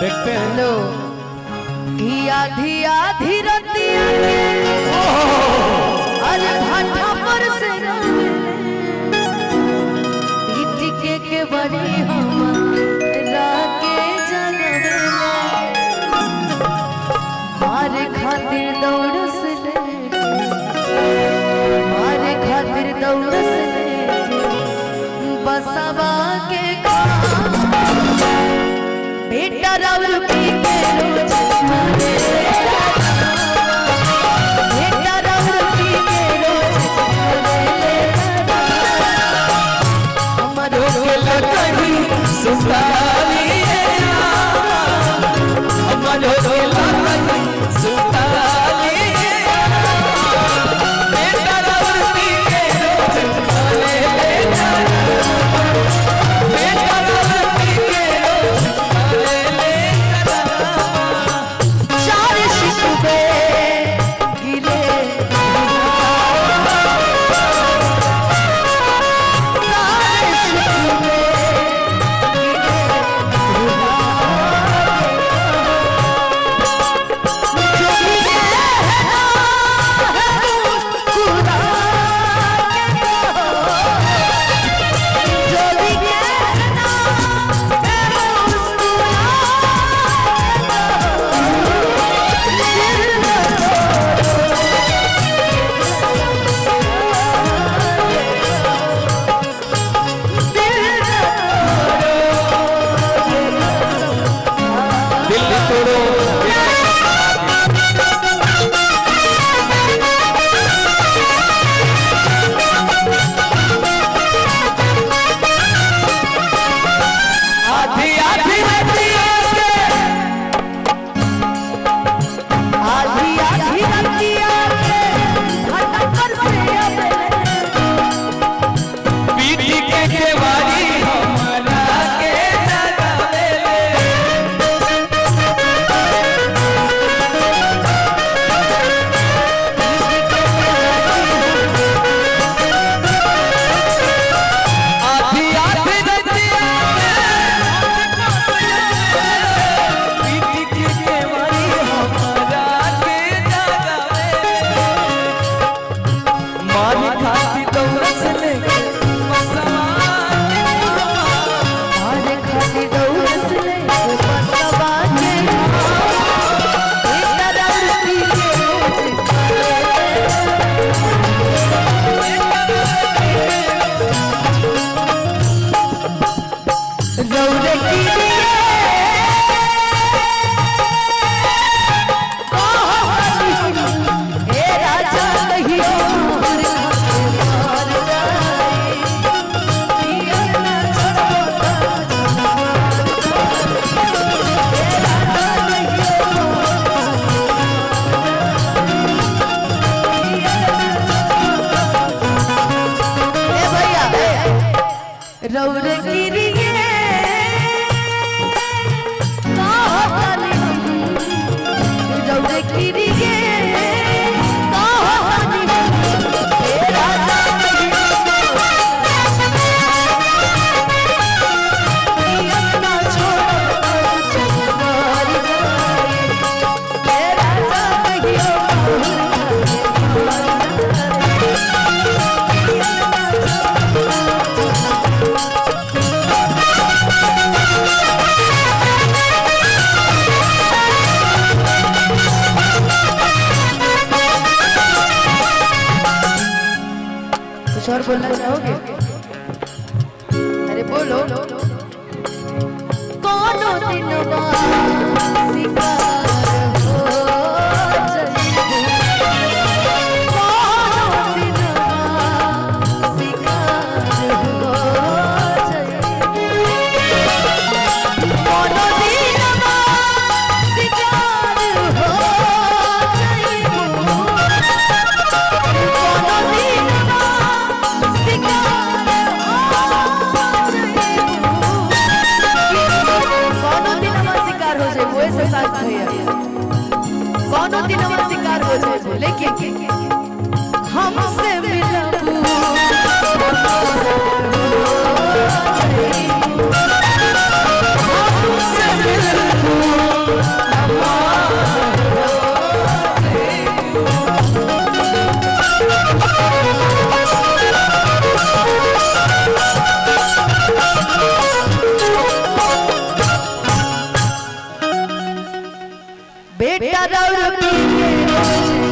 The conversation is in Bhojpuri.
देखते हैं। हेलो आधी आधी रतिया अरे भाटा पर से टिके के बड़ी हमारा के जगह मारे खातिर दौड़ से मारे खातिर दौड़ से बसवा के बेटा राउर पी के रोज मारे बेटा राउर पी के रोज मारे हमारो के लकड़ी सुताली हमारो के लकड़ी सुताली बेटा राउर पी के रोज मारे बेटा राउर पी के रोज रौर गिरिए रौर गिरिए कुछ और बोलना चाहोगे? अरे बोलो। कोनो दिनवा शिकार हो कोनो दिनवा शिकार हो कोनो दिनवा शिकार हो कोनो दिन हमारा शिकार हो जाए लेकिन हमसे मिलबू हमसे मिलबू रौर पी के रोज